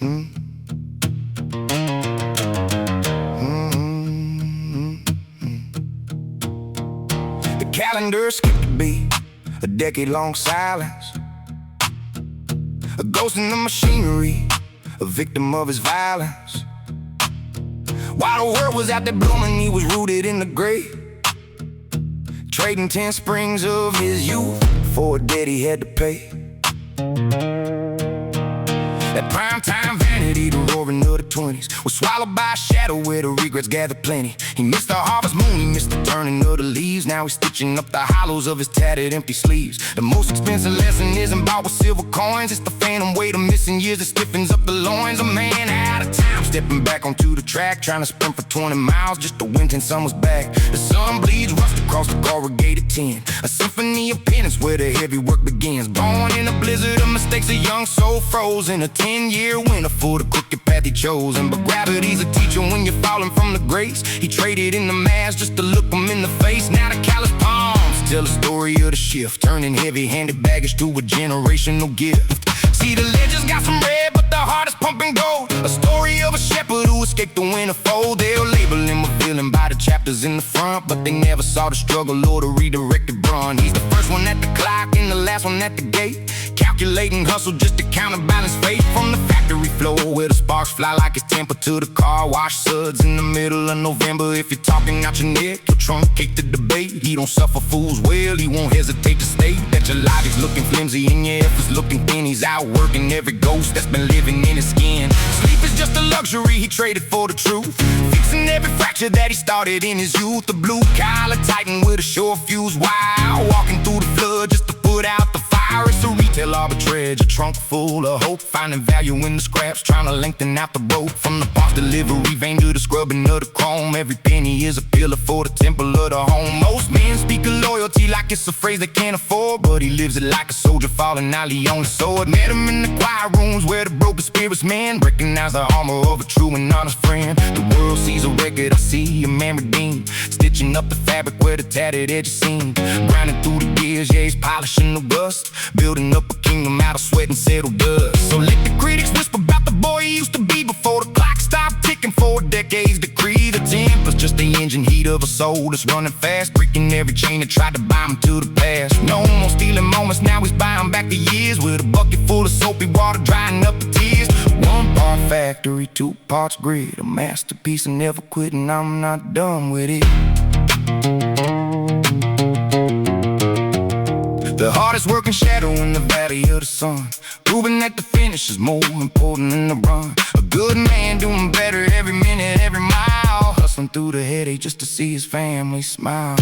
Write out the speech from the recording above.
The calendar skipped a beat, a decade-long silence. A ghost in the machinery, a victim of his violence. While the world was out there blooming, he was rooted in the grave, trading 10 springs of his youth for a debt he had to pay. That primetime vanity, the roaring of the 20s, was swallowed by a shadow where the regrets gathered plenty. He missed the harvest moon, he missed the turning of the leaves. Now he's stitching up the hollows of his tattered, empty sleeves. The most expensive lesson isn't bought with silver coins, it's the phantom weight of missing years that stiffens up the loins. A man out of time, stepping back onto the track, trying to sprint for 20 miles just to win 10 summers back. The sun bleeds rust across the corrugated tin, a symphony of penance where the heavy work begins. Born in a blizzard of mistakes, a young soul froze in a 10-year winter for the crooked path he chose. But gravity's a teacher when you're falling from the grace. He traded in the mask just to look him in the face. Now the callous palms tell the story of the shift, turning heavy-handed baggage to a generational gift. See, the legends got some red, but the heart is pumping gold. A story of a shepherd who escaped the winter fold. They'll label him a villain by the chapters in the front, but they never saw the struggle or the redirected run. He's the first one at the clock and the last one at the gate, calculating hustle just to counterbalance fate. From the factory floor where the sparks fly like his temper to the car wash suds in the middle of November. If you're talking out your neck, you'll truncate the debate. He don't suffer fools well, he won't hesitate to state that your logic's looking flimsy and your efforts looking thin. He's out working every ghost that's been living in his skin. Sleep is just a luxury he traded for the truth, fixing every fracture that he started in his youth. The blue-collar titan with a short fuse, while walking through the flood just to put out the fire. It's a retail arbitrage, a trunk full of hope, finding value in the scraps, trying to lengthen out the rope. From the parts delivery vein to the scrubbing of the chrome, every penny is a pillar for the temple of the home. Most men speak of loyalty like it's a phrase they can't afford, but he lives it like a soldier falling out on his sword. Met him in the quiet rooms where the broken spirits mend, recognize the armor of a true and honest friend. The world sees a record, I see a man redeemed, stitching up the fabric where the tattered edges seem. Grinding through the gears, yeah, he's polishing the rust, building up a kingdom out of sweat and settled dust. So let the critics whisper about the boy he used to be before the clock stopped ticking for decades. Decree the temper's just the engine heat of a soul that's running fast, breaking every chain that tried to bind him to the past. No more stealing moments, now he's buying back the years with a bucket full of soapy water drying up the tears. 1 part factory, 2 parts grid, a masterpiece and never quitting, I'm not done with it. The hardest working shadow in the valley of the sun, proving that the finish is more important than the run. A good man doing better every minute, every mile, hustling through the headache just to see his family smile.